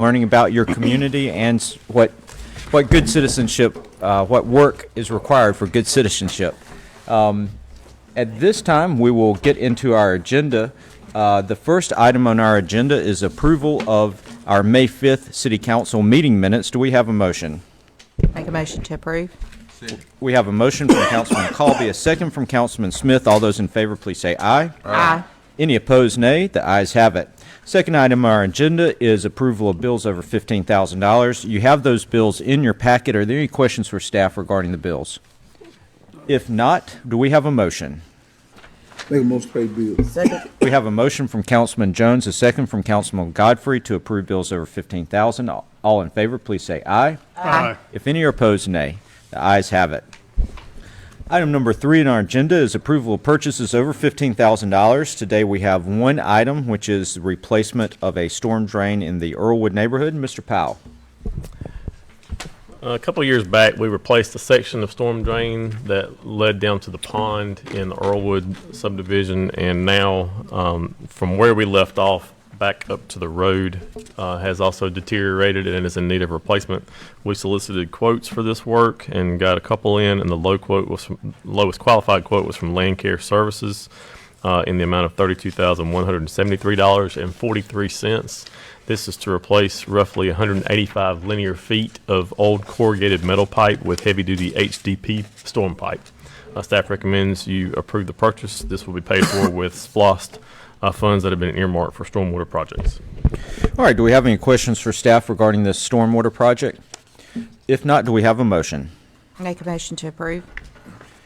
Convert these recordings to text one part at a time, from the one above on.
learning about your community and what good citizenship, what work is required for good citizenship. At this time, we will get into our agenda. The first item on our agenda is approval of our May 5th City Council meeting minutes. Do we have a motion? Make a motion to approve. We have a motion from Councilman Colby, a second from Councilman Smith. All those in favor, please say aye. Aye. Any opposed, nay. The ayes have it. Second item on our agenda is approval of bills over $15,000. You have those bills in your packet. Are there any questions for staff regarding the bills? If not, do we have a motion? Make a motion to pay bills. Second. We have a motion from Councilman Jones, a second from Councilman Godfrey to approve bills over $15,000. All in favor, please say aye. Aye. If any are opposed, nay. The ayes have it. Item number 3 on our agenda is approval of purchases over $15,000. Today we have one item, which is the replacement of a storm drain in the Earlwood neighborhood. Mr. Powell. A couple of years back, we replaced a section of storm drain that led down to the pond in the Earlwood subdivision, and now from where we left off back up to the road has also deteriorated and is in need of replacement. We solicited quotes for this work and got a couple in, and the lowest qualified quote was from Land Care Services in the amount of $32,173.43. This is to replace roughly 185 linear feet of old corrugated metal pipe with heavy-duty HDP storm pipe. Staff recommends you approve the purchase. This will be paid for with SPLOST funds that have been earmarked for stormwater projects. All right, do we have any questions for staff regarding this stormwater project? If not, do we have a motion? Make a motion to approve.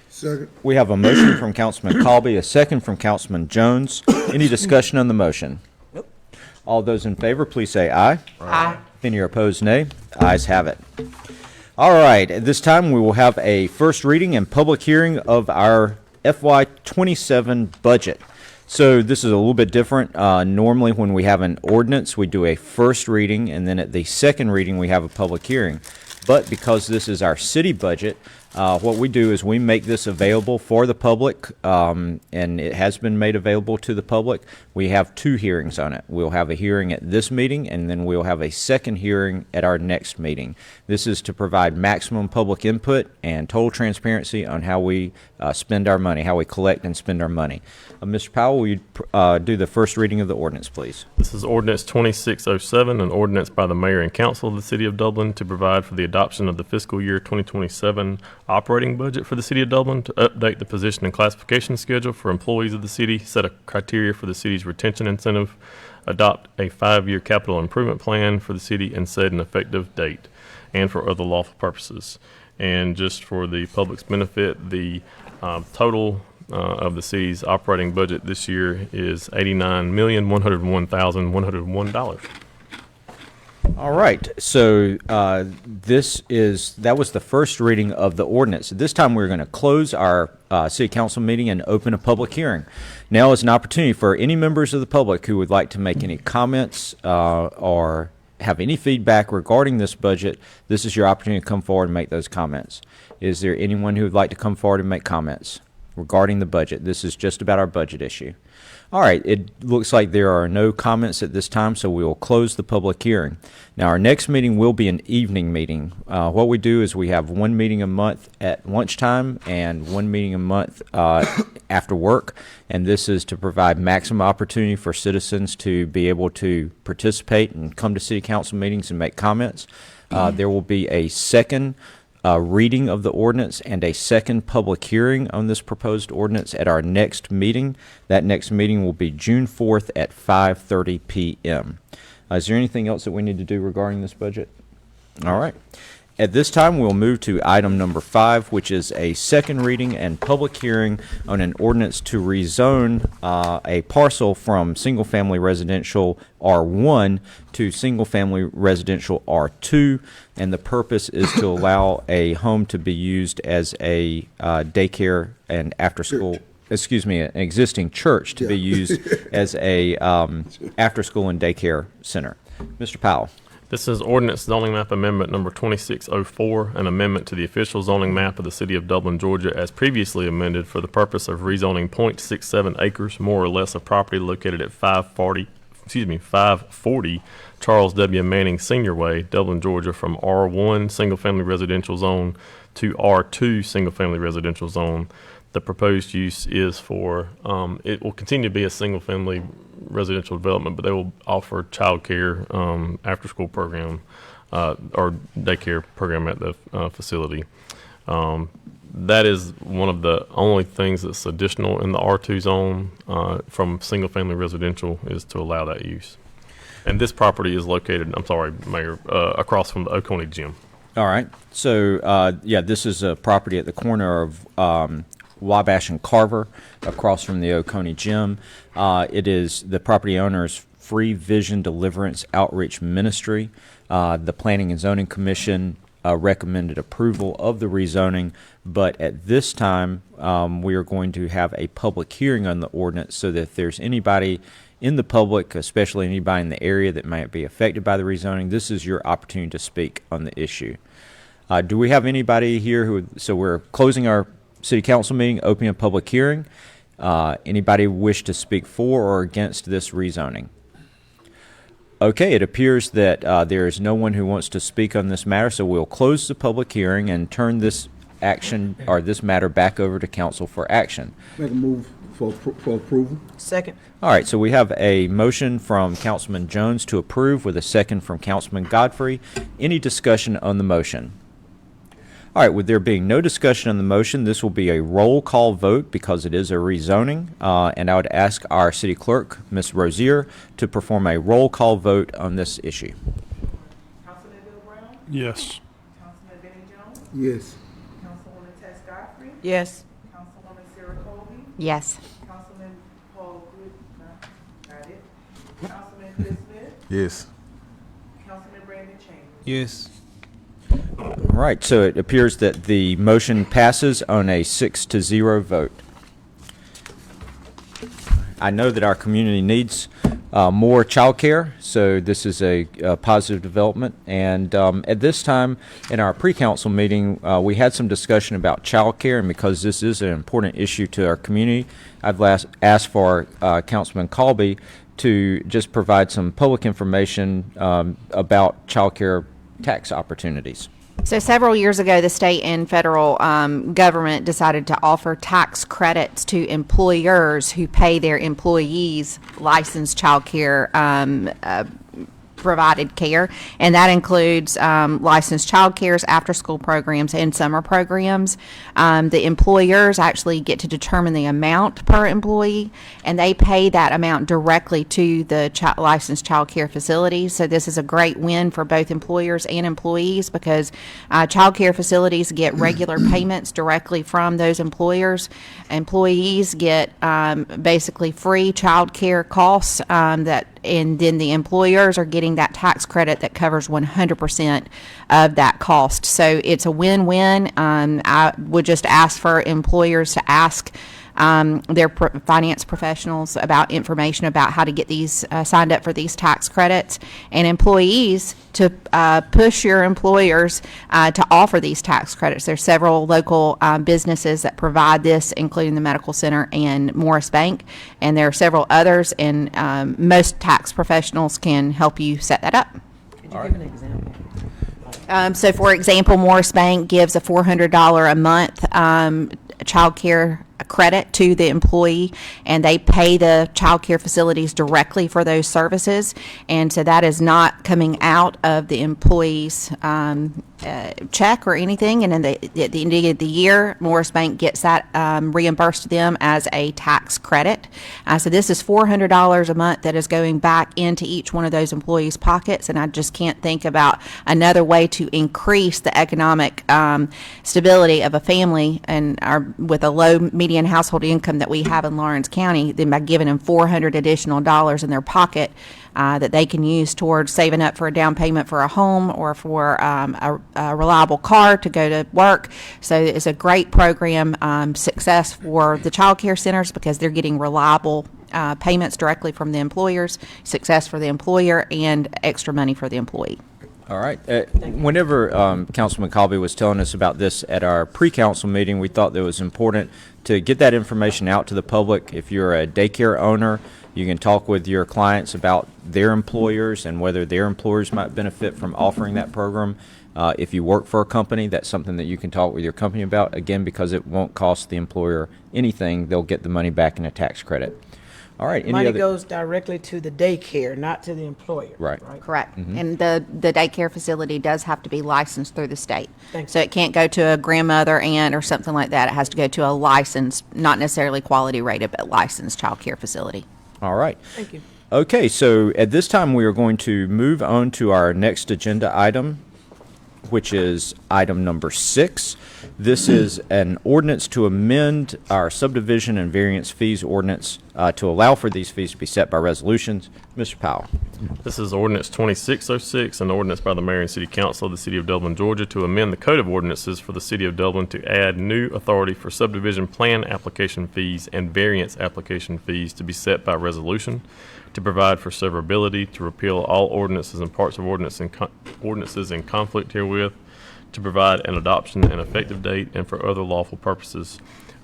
Second. We have a motion from Councilman Colby, a second from Councilman Jones. Any discussion on the motion? Nope. All those in favor, please say aye. Aye. If any are opposed, nay. The ayes have it. All right, at this time we will have a first reading and public hearing of our FY27 budget. So this is a little bit different. Normally when we have an ordinance, we do a first reading, and then at the second reading we have a public hearing. But because this is our city budget, what we do is we make this available for the public, and it has been made available to the public. We have 2 hearings on it. We'll have a hearing at this meeting, and then we'll have a second hearing at our next meeting. This is to provide maximum public input and total transparency on how we spend our money, how we collect and spend our money. Mr. Powell, will you do the first reading of the ordinance, please? This is Ordinance 2607, an ordinance by the Mayor and Council of the City of Dublin to provide for the adoption of the fiscal year 2027 operating budget for the City of Dublin, to update the position and classification schedule for employees of the city, set a criteria for the city's retention incentive, adopt a 5-year capital improvement plan for the city, and set an effective date, and for other lawful purposes. And just for the public's benefit, the total of the city's operating budget this year is $89,101,101. All right, so that was the first reading of the ordinance. This time we're going to close our city council meeting and open a public hearing. Now is an opportunity for any members of the public who would like to make any comments or have any feedback regarding this budget. This is your opportunity to come forward and make those comments. Is there anyone who would like to come forward and make comments regarding the budget? This is just about our budget issue. All right, it looks like there are no comments at this time, so we will close the public hearing. Now, our next meeting will be an evening meeting. What we do is we have one meeting a month at lunchtime and one meeting a month after work, and this is to provide maximum opportunity for citizens to be able to participate and come to city council meetings and make comments. There will be a second reading of the ordinance and a second public hearing on this proposed ordinance at our next meeting. That next meeting will be June 4th at 5:30 p.m. Is there anything else that we need to do regarding this budget? All right. At this time, we'll move to item number 5, which is a second reading and public hearing on an ordinance to rezone a parcel from single-family residential R1 to single-family residential R2, and the purpose is to allow a home to be used as a daycare and after-school, an existing church to be used as a after-school and daycare center. Mr. Powell. This is Ordinance Zoning Map Amendment Number 2604, an amendment to the official zoning map of the City of Dublin, Georgia, as previously amended for the purpose of rezoning .67 acres, more or less, of property located at 540 Charles W. Manning Senior Way, Dublin, Georgia, from R1 Single Family Residential Zone to R2 Single Family Residential Zone. The proposed use is for, it will continue to be a single family residential development, but they will offer childcare, after school program, or daycare program at the facility. That is one of the only things that's additional in the R2 zone from single family residential is to allow that use. And this property is located, I'm sorry, Mayor, across from the Oconee Gym. All right. So, yeah, this is a property at the corner of Wabash and Carver, across from the Oconee Gym. It is the property owner's Free Vision Deliverance Outreach Ministry. The Planning and Zoning Commission recommended approval of the rezoning, but at this time, we are going to have a public hearing on the ordinance so that if there's anybody in the public, especially anybody in the area that might be affected by the rezoning, this is your opportunity to speak on the issue. Do we have anybody here who, so we're closing our city council meeting, opening a public hearing. Anybody wish to speak for or against this rezoning? Okay, it appears that there is no one who wants to speak on this matter, so we'll close the public hearing and turn this action or this matter back over to council for action. Make a move for approval. Second. All right, so we have a motion from Councilman Jones to approve with a second from Councilman Godfrey. Any discussion on the motion? All right, with there being no discussion on the motion, this will be a roll call vote because it is a rezoning, and I would ask our city clerk, Ms. Rozier, to perform a roll call vote on this issue. Councilman Bill Brown? Yes. Councilman Benny Jones? Yes. Councilwoman Tess Godfrey? Yes. Councilwoman Sarah Colby? Yes. Councilman Paul Good, got it. Councilman Chris Smith? Yes. Councilman Brandon Chambers? Yes. All right, so it appears that the motion passes on a 6-0 vote. I know that our community needs more child care, so this is a positive development. And at this time in our pre-council meeting, we had some discussion about child care, and because this is an important issue to our community, I've asked for Councilman Colby to just provide some public information about child care tax opportunities. So several years ago, the state and federal government decided to offer tax credits to employers who pay their employees licensed child care provided care, and that includes licensed child cares, after school programs, and summer programs. The employers actually get to determine the amount per employee, and they pay that amount directly to the licensed child care facilities. So this is a great win for both employers and employees because child care facilities get regular payments directly from those employers. Employees get basically free child care costs and then the employers are getting that tax credit that covers 100% of that cost. So it's a win-win. I would just ask for employers to ask their finance professionals about information about how to get these signed up for these tax credits, and employees to push your employers to offer these tax credits. There's several local businesses that provide this, including the Medical Center and Morris Bank, and there are several others, and most tax professionals can help you set that up. Could you give an example? So, for example, Morris Bank gives a $400 a month child care credit to the employee, and they pay the child care facilities directly for those services, and so that is not coming out of the employee's check or anything, and then at the end of the year, Morris Bank gets that reimbursed to them as a tax credit. So this is $400 a month that is going back into each one of those employees' pockets, and I just can't think about another way to increase the economic stability of a family and with a low median household income that we have in Lawrence County than by giving them $400 additional in their pocket that they can use towards saving up for a down payment for a home or for a reliable car to go to work. So it's a great program, success for the child care centers because they're getting reliable payments directly from the employers, success for the employer, and extra money for the employee. All right. Whenever Councilman Colby was telling us about this at our pre-council meeting, we thought that it was important to get that information out to the public. If you're a daycare owner, you can talk with your clients about their employers and whether their employers might benefit from offering that program. If you work for a company, that's something that you can talk with your company about, again, because it won't cost the employer anything. They'll get the money back in a tax credit. All right. Any Money other? goes directly to the daycare, not to the employer. Right. Correct. And the daycare facility does have to be licensed through the state. Thank So it can't go to a grandmother, aunt, or something like that. It has to go to a licensed, not necessarily quality rated, but licensed child care facility. All right. Thank you. Okay, so at this time, we are going to move on to our next agenda item, which is item number 6. This is an ordinance to amend our subdivision and variance fees ordinance to allow for these fees to be set by resolutions. Mr. Powell. This is ordinance 2606, an ordinance by the mayor and city council of the city of Dublin, Georgia, to amend the code of ordinances for the city of Dublin to add new authority for subdivision plan application fees and variance application fees to be set by resolution, to provide for severability, to repeal all ordinances and parts of ordinances in conflict herewith, to provide an adoption and effective date, and for other lawful purposes.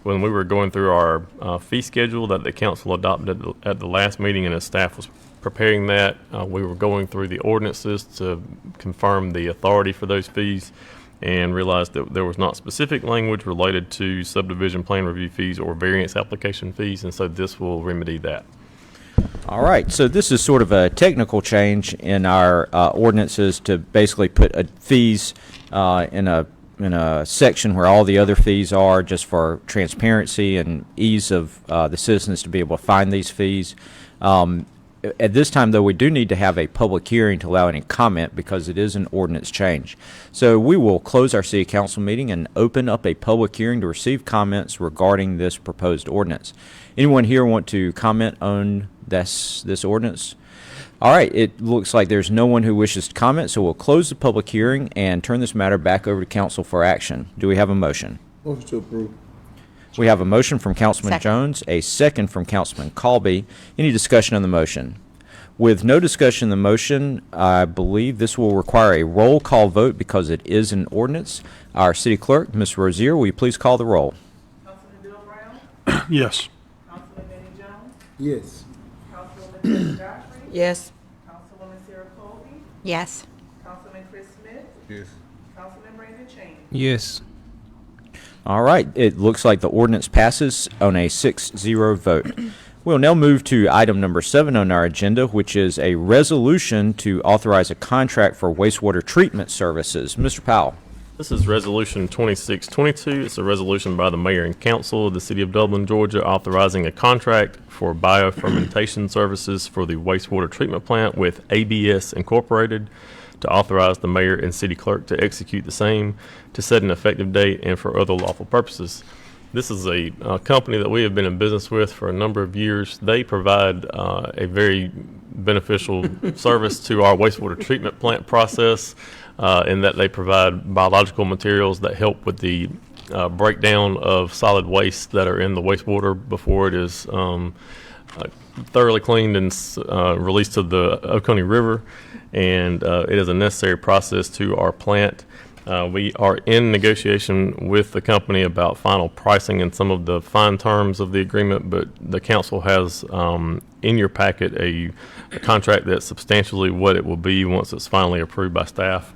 When we were going through our fee schedule that the council adopted at the last meeting and as staff was preparing that, we were going through the ordinances to confirm the authority for those fees and realized that there was not specific language related to subdivision plan review fees or variance application fees, and so this will remedy that. All right, so this is sort of a technical change in our ordinances to basically put fees in a section where all the other fees are, just for transparency and ease of the citizens to be able to find these fees. At this time, though, we do need to have a public hearing to allow any comment because it is an ordinance change. So we will close our city council meeting and open up a public hearing to receive comments regarding this proposed ordinance. Anyone here want to comment on this ordinance? All right, it looks like there's no one who wishes to comment, so we'll close the public hearing and turn this matter back over to council for action. Do we have a motion? Motion to approve. We have a motion from Councilman Second. Jones, a second from Councilman Colby. Any discussion on the motion? With no discussion on the motion, I believe this will require a roll call vote because it is an ordinance. Our city clerk, Ms. Rozier, will you please call the roll? Councilman Bill Brown? Yes. Councilman Benny Jones? Yes. Councilwoman Debbie Godfrey? Yes. Councilwoman Sarah Colby? Yes. Councilman Chris Smith? Yes. Councilman Brandon Chaney? Yes. All right, it looks like the ordinance passes on a 6-0 vote. We'll now move to item number 7 on our agenda, which is a resolution to authorize a contract for wastewater treatment services. Mr. Powell. This is Resolution 2622. It's a resolution by the mayor and council of the city of Dublin, Georgia, authorizing a contract for biofermentation services for the wastewater treatment plant with ABS Incorporated, to authorize the mayor and city clerk to execute the same, to set an effective date, and for other lawful purposes. This is a company that we have been in business with for a number of years. They provide a very beneficial service to our wastewater treatment plant process in that they provide biological materials that help with the breakdown of solid waste that are in the wastewater before it is thoroughly cleaned and released to the Oconee River. And it is a necessary process to our plant. We are in negotiation with the company about final pricing and some of the fine terms of the agreement, but the council has in your packet a contract that's substantially what it will be once it's finally approved by staff.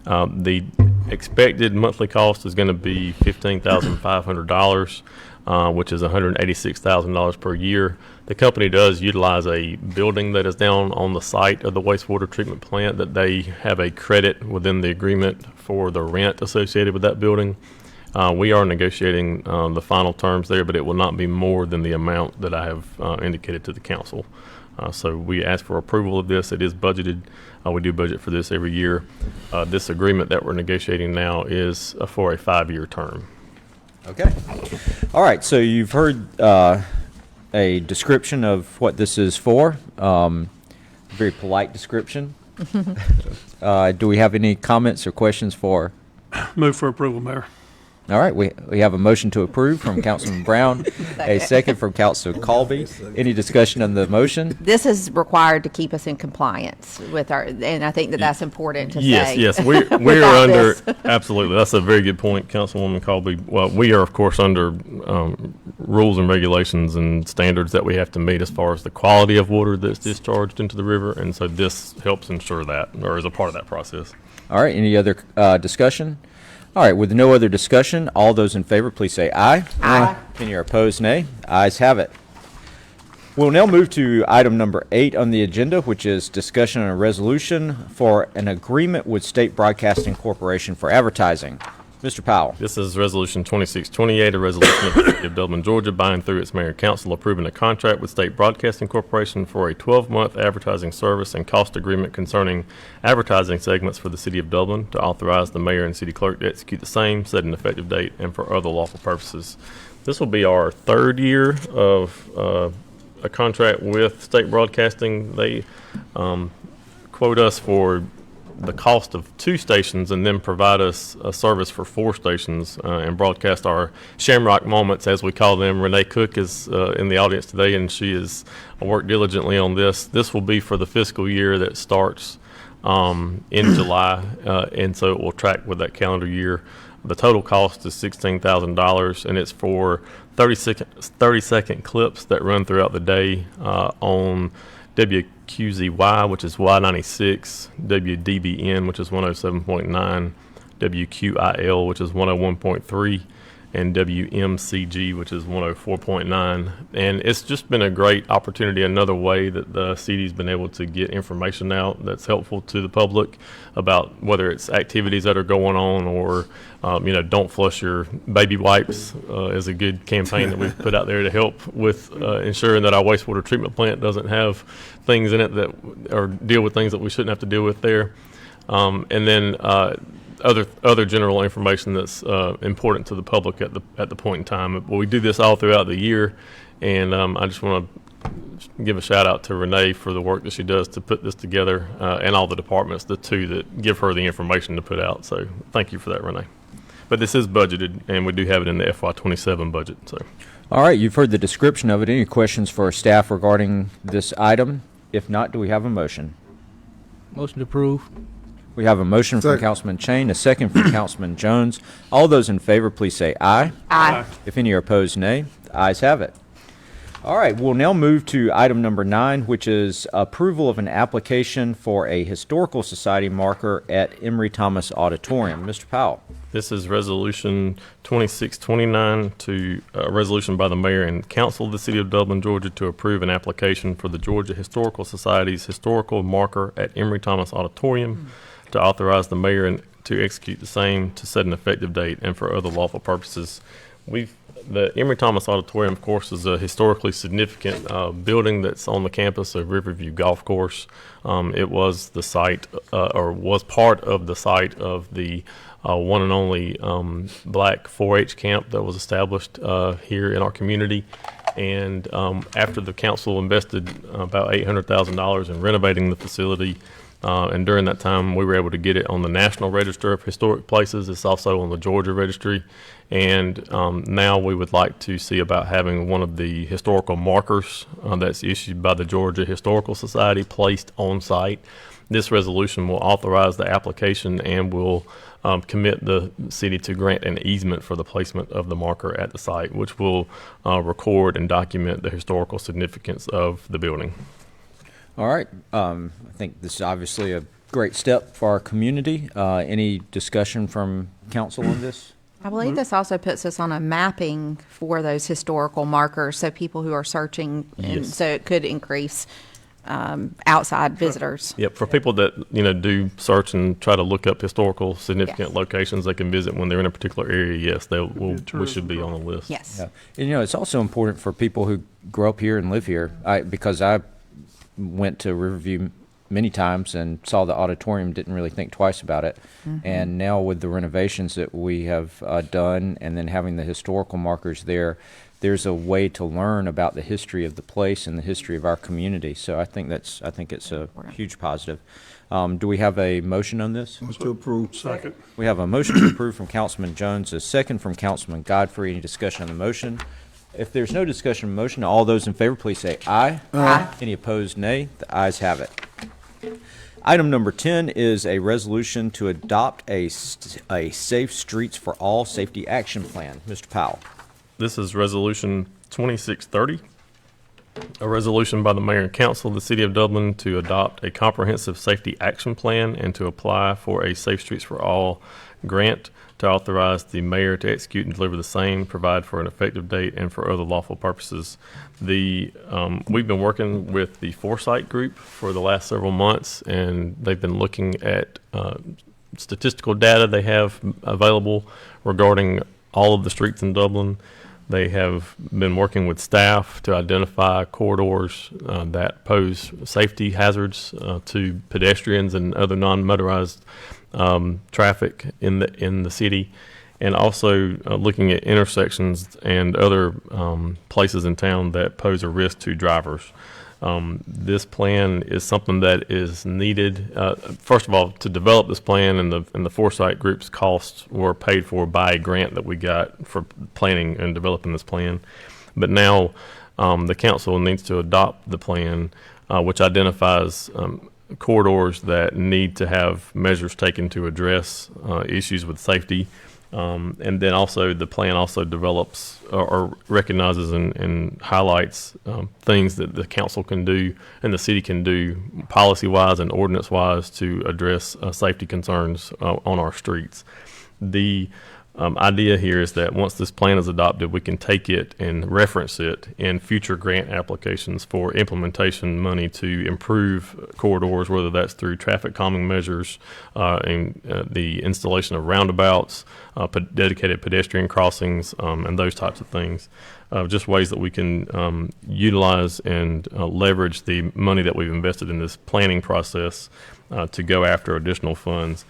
The expected monthly cost is going to be $15,500, which is $186,000 per year. The company does utilize a building that is down on the site of the wastewater treatment plant that they have a credit within the agreement for the rent associated with that building. We are negotiating the final terms there, but it will not be more than the amount that I have indicated to the council. So we ask for approval of this. It is budgeted. We do budget for this every year. This agreement that we're negotiating now is for a 5-year term. Okay. All right, so you've heard a description of what this is for. Very polite description. Do we have any comments or questions for? Move for approval, Mayor. All right, we have a motion to approve from Councilman Brown, a second from Councilman Colby. Any discussion on the motion? This is required to keep us in compliance with our, and I think that that's important to Yes, say. yes, we're Without under, this. absolutely, that's a very good point, Councilwoman Colby. Well, we are, of course, under rules and regulations and standards that we have to meet as far as the quality of water that's discharged into the river, and so this helps ensure that, or is a part of that process. All right, any other discussion? All right, with no other discussion, all those in favor, please say aye. Aye. Any are opposed, nay. Ayes have it. We'll now move to item number 8 on the agenda, which is discussion on a resolution for an agreement with State Broadcasting Corporation for advertising. Mr. Powell. This is Resolution 2628, a resolution of the City of Dublin, Georgia, by and through its mayor and council approving a contract with State Broadcasting Corporation for a 12-month advertising service and cost agreement concerning advertising segments for the City of Dublin, to authorize the mayor and city clerk to execute the same, set an effective date, and for other lawful purposes. This will be our third year of a contract with State Broadcasting. They quote us for the cost of 2 stations and then provide us a service for 4 stations and broadcast our Shamrock moments, as we call them. Renee Cook is in the audience today, and she has worked diligently on this. This will be for the fiscal year that starts in July, and so it will track with that calendar year. The total cost is $16,000, and it's for 30-second clips that run throughout the day on WQZY, which is Y96, WDBN, which is 107.9, WQIL, which is 101.3, and WMCG, which is 104.9. And it's just been a great opportunity, another way that the city's been able to get information out that's helpful to the public about whether it's activities that are going on or, don't flush your baby wipes is a good campaign that we've put out there to help with ensuring that our wastewater treatment plant doesn't have things in it that, or deal with things that we shouldn't have to deal with there. And then other general information that's important to the public at the point in time. But we do this all throughout the year, and I just want to give a shout out to Renee for the work that she does to put this together, and all the departments, the 2 that give her the information to put out. So thank you for that, Renee. But this is budgeted, and we do have it in the FY27 budget. So, All right, you've heard the description of it. Any questions for our staff regarding this item? If not, do we have a motion? Motion to approve. We have a motion from Second. Councilman Chain, a second from Councilman Jones. All those in favor, please say aye. Aye. If any are opposed, nay. The ayes have it. All right, we'll now move to item number 9, which is approval of an application for a Historical Society marker at Emory Thomas Auditorium. Mr. Powell. this is Resolution 2629, to a resolution by the mayor and council of the City of Dublin, Georgia, to approve an application for the Georgia Historical Society's historical marker at Emory Thomas Auditorium, to authorize the mayor and to execute the same, to set an effective date, and for other lawful purposes. The Emory Thomas Auditorium, of course, is a historically significant building that's on the campus of Riverview Golf Course. It was the site, or was part of the site of the one and only black 4-H camp that was established here in our community. And after the council invested about $800,000 in renovating the facility, and during that time, we were able to get it on the National Register of Historic Places. It's also on the Georgia Registry. And now we would like to see about having one of the historical markers that's issued by the Georgia Historical Society placed on site. This resolution will authorize the application and will commit the city to grant an easement for the placement of the marker at the site, which will record and document the historical significance of the building. All right, I think this is obviously a great step for our community. Any discussion from council on this? I believe this also puts us on a mapping for those historical markers, so people who are searching, and Yes. so it could increase outside visitors. Yep, for people that do search and try to look up historical significant Yes. locations they can visit when they're in a particular area, yes, we should be on the list. Yes. Yeah. And, it's also important for people who grow up here and live here. Because I went to Riverview many times and saw the auditorium, didn't really think twice about it. And now with the renovations that we have done, and then having the historical markers there, there's a way to learn about the history of the place and the history of our community. So I think it's a huge positive. Do we have a motion on this? Move to approve. Second. We have a motion to approve from Councilman Jones, a second from Councilman Godfrey. Any discussion on the motion? If there's no discussion on the motion, all those in favor, please say aye. Aye. Any opposed, nay. The ayes have it. Item number 10 is a resolution to adopt a Safe Streets for All Safety Action Plan. Mr. Powell. This is Resolution 2630, a resolution by the Mayor and Council of the City of Dublin to adopt a comprehensive safety action plan and to apply for a Safe Streets for All grant to authorize the mayor to execute and deliver the same, provide for an effective date, and for other lawful purposes. We've been working with the Foresight Group for the last several months, and they've been looking at statistical data they have available regarding all of the streets in Dublin. They have been working with staff to identify corridors that pose safety hazards to pedestrians and other non-motorized traffic in the city, and also looking at intersections and other places in town that pose a risk to drivers. This plan is something that is needed. First of all, to develop this plan, and the Foresight Group's costs were paid for by a grant that we got for planning and developing this plan. But now the council needs to adopt the plan, which identifies corridors that need to have measures taken to address issues with safety. And then also the plan also develops or recognizes and highlights things that the council can do and the city can do policy-wise and ordinance-wise to address safety concerns on our streets. The idea here is that once this plan is adopted, we can take it and reference it in future grant applications for implementation money to improve corridors, whether that's through traffic calming measures, and the installation of roundabouts, dedicated pedestrian crossings, and those types of things. Just ways that we can utilize and leverage the money that we've invested in this planning process to go after additional funds.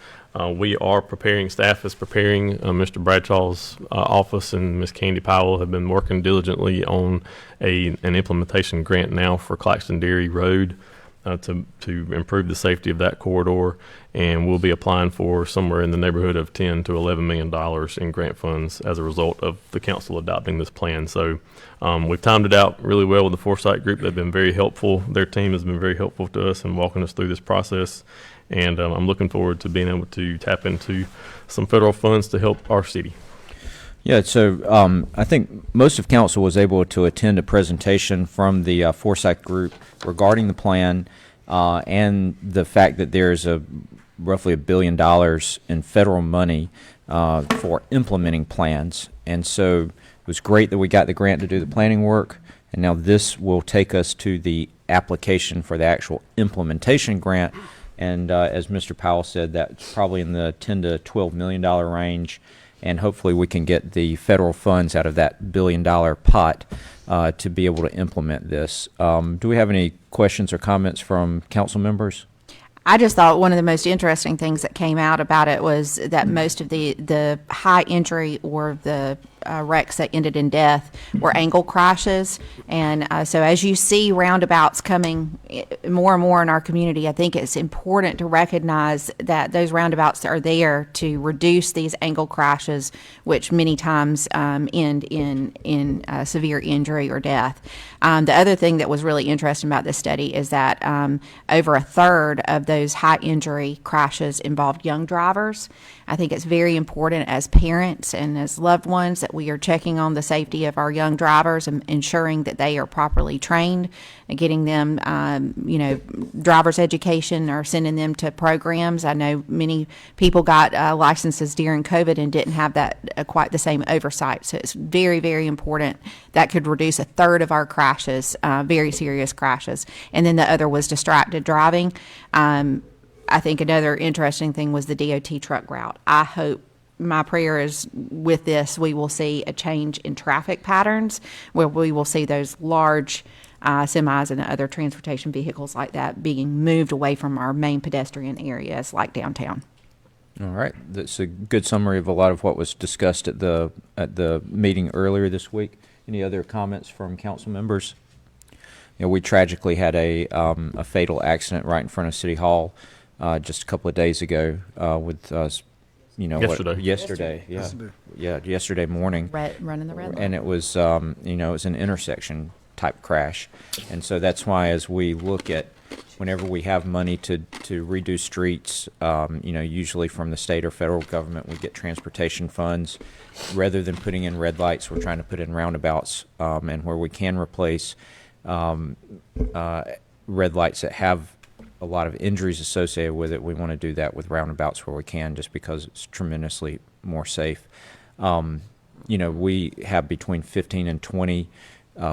We are preparing, staff is preparing, Mr. Bradshaw's office and Ms. Candy Powell have been working diligently on an implementation grant now for Claxton Dairy Road to improve the safety of that corridor, and we'll be applying for somewhere in the neighborhood of $10 to $11 million in grant funds as a result of the council adopting this plan. So we've timed it out really well with the Foresight Group. They've been very helpful. Their team has been very helpful to us in walking us through this process. And I'm looking forward to being able to tap into some federal funds to help our city. Yeah, so I think most of council was able to attend a presentation from the Foresight Group regarding the plan and the fact that there's roughly $1 billion in federal money for implementing plans. And so it was great that we got the grant to do the planning work, and now this will take us to the application for the actual implementation grant. And as Mr. Powell said, that's probably in the $10 to $12 million range, and hopefully we can get the federal funds out of that $1 billion pot to be able to implement this. Do we have any questions or comments from council members? I just thought one of the most interesting things that came out about it was that most of the high injury or the wrecks that ended in death were angle crashes. And so as you see roundabouts coming more and more in our community, I think it's important to recognize that those roundabouts are there to reduce these angle crashes, which many times end in severe injury or death. The other thing that was really interesting about this study is that over a third of those high injury crashes involved young drivers. I think it's very important as parents and as loved ones that we are checking on the safety of our young drivers and ensuring that they are properly trained and getting them, driver's education or sending them to programs. I know many people got licenses during COVID and didn't have that quite the same oversight. So it's very, very important. That could reduce a third of our crashes, very serious crashes. And then the other was distracted driving. I think another interesting thing was the DOT truck route. I hope, my prayer is with this, we will see a change in traffic patterns where we will see those large semis and other transportation vehicles like that being moved away from our main pedestrian areas like downtown. All right, that's a good summary of a lot of what was discussed at the meeting earlier this week. Any other comments from council members? You know, we tragically had a fatal accident right in front of City Hall just a couple of days ago with yesterday, yesterday morning. Running the red light. And it was, it was an intersection type crash. And so that's why as we look at whenever we have money to redo streets, usually from the state or federal government, we get transportation funds. Rather than putting in red lights, we're trying to put in roundabouts, and where we can replace red lights that have a lot of injuries associated with it, we want to do that with roundabouts where we can, just because it's tremendously more safe. We have between 15 and 20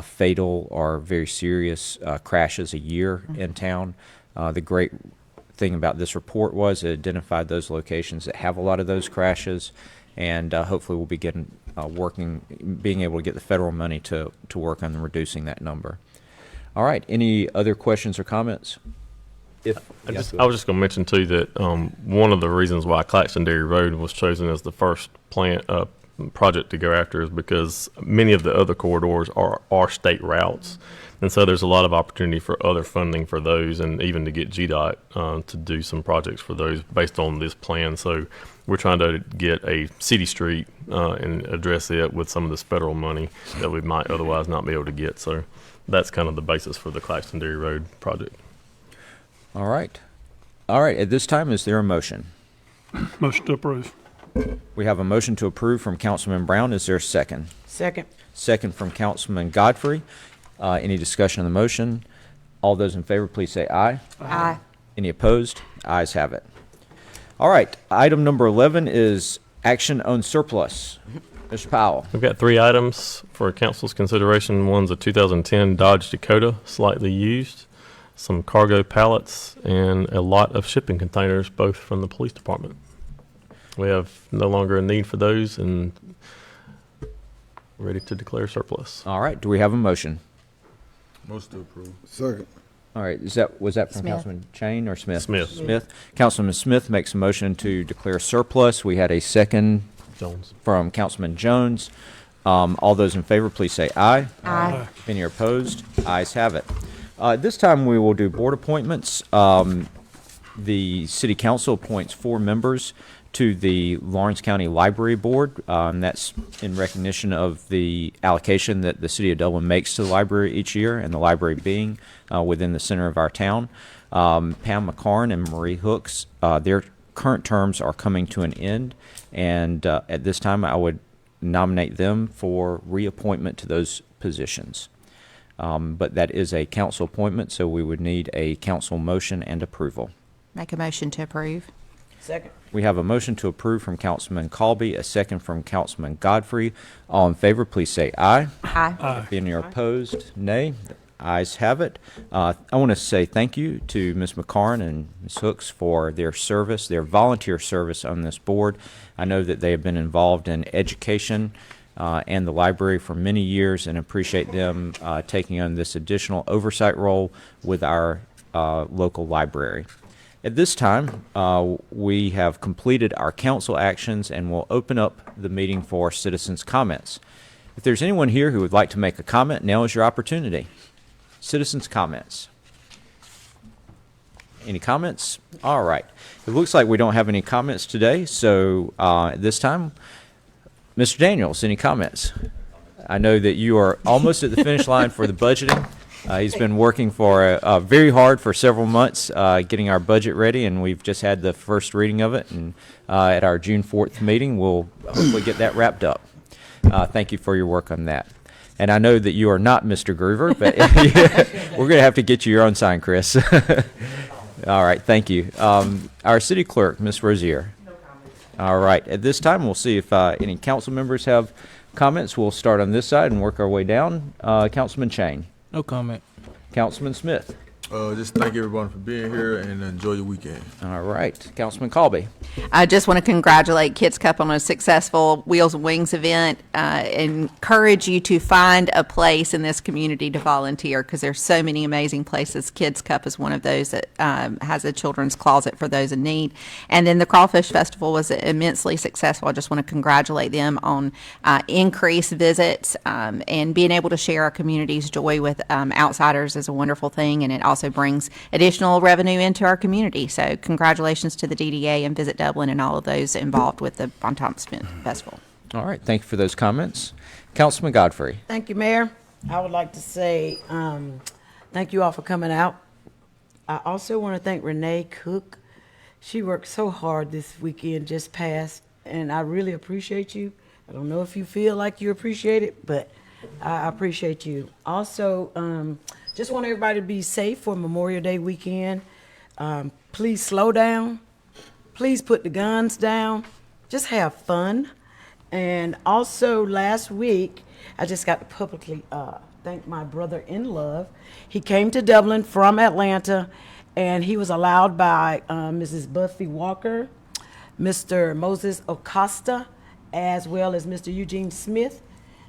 fatal or very serious crashes a year in town. The great thing about this report was it identified those locations that have a lot of those crashes, and hopefully we'll be being able to get the federal money to work on reducing that number. All right, any other questions or comments? I was just going to mention too that one of the reasons why Claxton Dairy Road was chosen as the first project to go after is because many of the other corridors are state routes, and so there's a lot of opportunity for other funding for those, and even to get GDOT to do some projects for those based on this plan. So we're trying to get a city street and address it with some of this federal money that we might otherwise not be able to get. So that's kind of the basis for the Claxton Dairy Road project. All right. At this time, is there a motion? Motion to approve. We have a motion to approve from Councilman Brown. Is there a second? Second. Second from Councilman Godfrey. Any discussion on the motion? All those in favor, please say aye. Aye. Any opposed? Ayes have it. All right. Item number 11 is action on surplus. Mr. Powell. We've got 3 items for council's consideration. One's a 2010 Dodge Dakota, slightly used, some cargo pallets, and a lot of shipping containers, both from the police department. We have no longer a need for those and ready to declare surplus. All right. Do we have a motion? Motion to approve. Second. All right. Was that from Smith. Councilman Chain or Smith? Smith. Councilman Smith makes a motion to declare surplus. We had a second Jones. from Councilman Jones. All those in favor, please say aye. Aye. Any are opposed? Ayes have it. This time we will do board appointments. The City Council appoints 4 members to the Lawrence County Library Board. That's in recognition of the allocation that the City of Dublin makes to the library each year, and the library being within the center of our town. Pam McCarn and Marie Hooks, their current terms are coming to an end, and at this time I would nominate them for reappointment to those positions. But that is a council appointment, so we would need a council motion and approval. Make a motion to approve. Second. We have a motion to approve from Councilman Colby, a second from Councilman Godfrey. All in favor, please say aye. Aye. Any are opposed, nay. The ayes have it. I want to say thank you to Ms. McCarn and Ms. Hooks for their service, their volunteer service on this board. I know that they have been involved in education and the library for many years, and appreciate them taking on this additional oversight role with our local library. At this time, we have completed our council actions, and we'll open up the meeting for citizens' comments. If there's anyone here who would like to make a comment, now is your opportunity. Citizens' comments. Any comments? All right. It looks like we don't have any comments today, so at this time, Mr. Daniels, any comments? I know that you are almost at the finish line for the budgeting. He's been working for very hard for several months getting our budget ready, and we've just had the first reading of it. And at our June 4th meeting, we'll hopefully get that wrapped up. Thank you for your work on that. And I know that you are not Mr. Groover, but we're going to have to get you your own sign, Chris. All right, thank you. Our city clerk, Ms. Rozier. No comments. All right, at this time, we'll see if any council members have comments. We'll start on this side and work our way down. Councilman Chain. No comment. Councilman Smith. Just thank everyone for being here and enjoy your weekend. All right, Councilman Colby. I just want to congratulate Kids Cup on a successful Wheels and Wings event. Encourage you to find a place in this community to volunteer because there's so many amazing places. Kids Cup is one of those that has a children's closet for those in need. And then the Crawfish Festival was immensely successful. I just want to congratulate them on increased visits and being able to share our community's joy with outsiders is a wonderful thing, and it also brings additional revenue into our community. So congratulations to the DDA and Visit Dublin and all of those involved with the Bon Temps Festival. All right, thank you for those comments. Councilman Godfrey. Thank you, Mayor. I would like to say thank you all for coming out. I also want to thank Renee Cook. She worked so hard this weekend just passed, and I really appreciate you. I don't know if you feel like you appreciate it, but I appreciate you. Also, just want everybody to be safe for Memorial Day weekend. Please slow down. Please put the guns down. Just have fun. And also last week, I just got to publicly thank my brother-in-law. He came to Dublin from Atlanta, and he was allowed by Mrs. Buffy Walker, Mr. Moses Acosta, as well as Mr. Eugene Smith.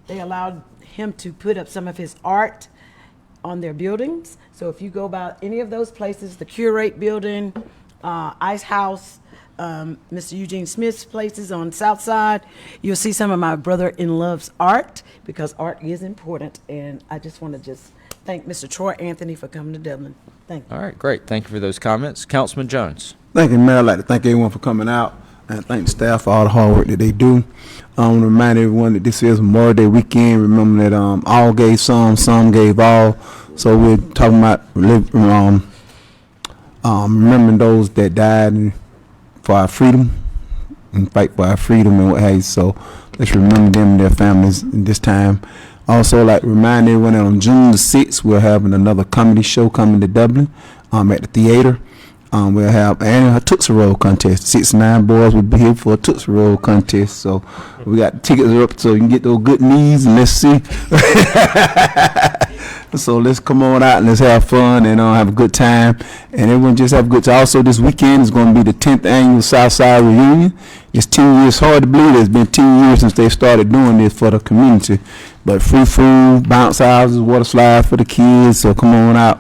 They allowed him to put up some of his art on their buildings. So if you go about any of those places, the Curate Building, Ice House, Mr. Eugene Smith's places on South Side, you'll see some of my brother-in-law's art, because art is important. And I just want to thank Mr. Troy Anthony for coming to Dublin. Thank you. All right, great. Thank you for those comments. Councilman Jones. Thank you, Mayor. I'd like to thank everyone for coming out and thank the staff for all the hard work that they do. I want to remind everyone that this is Memorial Day weekend. Remember that all gave some gave all. So we're talking about remembering those that died for our freedom and fight for our freedom and what have you. So let's remember them and their families in this time. Also, like to remind everyone that on June the 6th, we're having another comedy show coming to Dublin at the theater. We'll have a Tootsie Roll contest. 6 and 9 boys will be here for a Tootsie Roll contest. So we got the tickets up so you can get those good knees, and let's see. So let's come on out and let's have fun and have a good time. And everyone just have a good time. Also, this weekend is going to be the 10th annual Southside Reunion. It's 10 years. Hard to believe it's been 10 years since they started doing this for the community. But free food, bounce houses, water slide for the kids. So come on out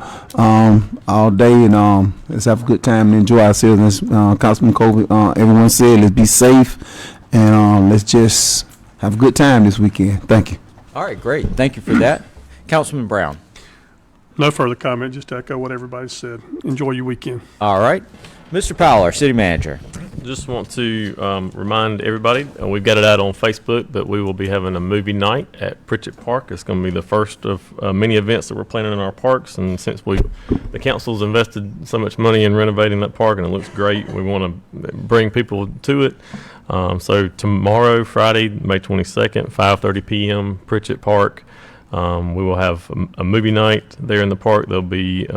all day and let's have a good time and enjoy ourselves. As Councilman Colby, everyone said, let's be safe and let's just have a good time this weekend. Thank you. All right, great. Thank you for that. Councilman Brown. No further comment, just to echo what everybody said. Enjoy your weekend. All right. Mr. Powell, our city manager. Just want to remind everybody, we've got it out on Facebook, but we will be having a movie night at Pritchett Park. It's going to be the first of many events that we're planning in our parks. And since the council's invested so much money in renovating that park and it looks great, we want to bring people to it. So tomorrow, Friday, May 22nd, 5:30 p.m., Pritchett Park. We will have a movie night there in the park. There'll be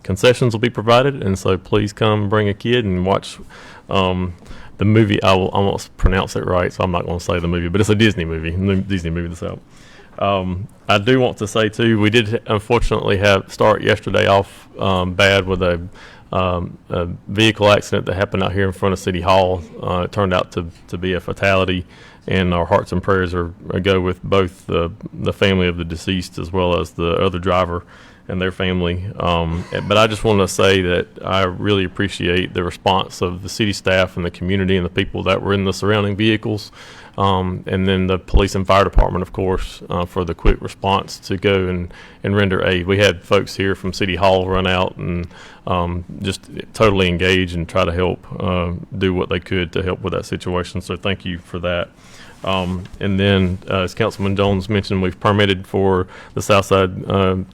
concessions will be provided, and so please come bring a kid and watch the movie. I will almost pronounce it right, so I'm not going to say the movie, but it's a Disney movie that's out. I do want to say too, we did unfortunately start yesterday off bad with a vehicle accident that happened out here in front of City Hall. It turned out to be a fatality. And our hearts and prayers go with both the family of the deceased as well as the other driver and their family. But I just want to say that I really appreciate the response of the city staff and the community and the people that were in the surrounding vehicles. And then the police and fire department, of course, for the quick response to go and render aid. We had folks here from City Hall run out and just totally engage and try to help do what they could to help with that situation. So thank you for that. And then, as Councilman Jones mentioned, we've permitted for the Southside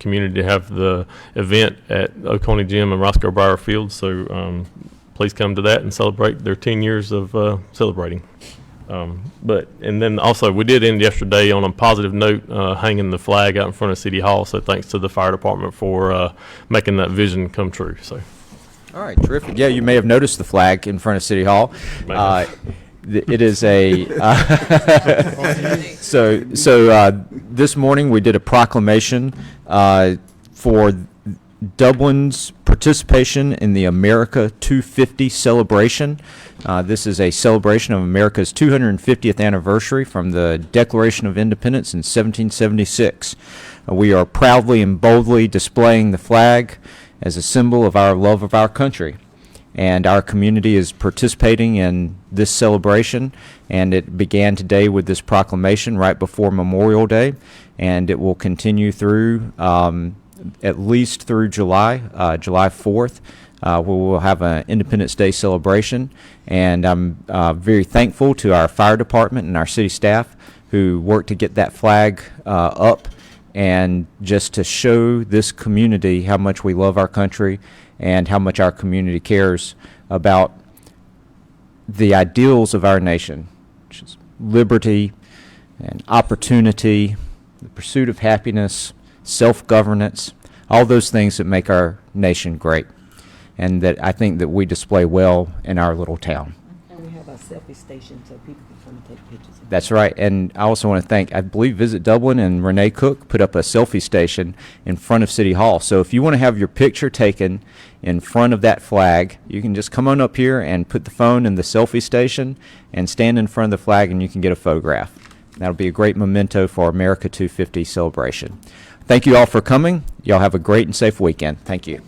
community to have the event at Oconee Gym and Roscoe Breyer Field. So please come to that and celebrate their 10 years of celebrating. And then also we did end yesterday on a positive note, hanging the flag out in front of City Hall. So thanks to the fire department for making that vision come true. So. All right, terrific. Yeah, you may have noticed the flag in front of City Hall. It is a so this morning we did a proclamation for Dublin's participation in the America 250 celebration. This is a celebration of America's 250th anniversary from the Declaration of Independence in 1776. We are proudly and boldly displaying the flag as a symbol of our love of our country. And our community is participating in this celebration, and it began today with this proclamation right before Memorial Day, and it will continue through at least through July 4th, where we'll have an Independence Day celebration. And I'm very thankful to our fire department and our city staff who worked to get that flag up, and just to show this community how much we love our country and how much our community cares about the ideals of our nation, which is liberty and opportunity, the pursuit of happiness, self-governance, all those things that make our nation great, and that I think that we display well in our little town. And we have a selfie station so people can come and take pictures. That's right. And I also want to thank, I believe Visit Dublin and Renee Cook put up a selfie station in front of City Hall. So if you want to have your picture taken in front of that flag, you can just come on up here and put the phone in the selfie station and stand in front of the flag, and you can get a photograph. That'll be a great memento for America 250 celebration. Thank you all for coming. Y'all have a great and safe weekend. Thank you.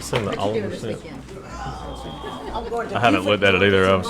Send the Oliver sent. I haven't looked at it either. I was.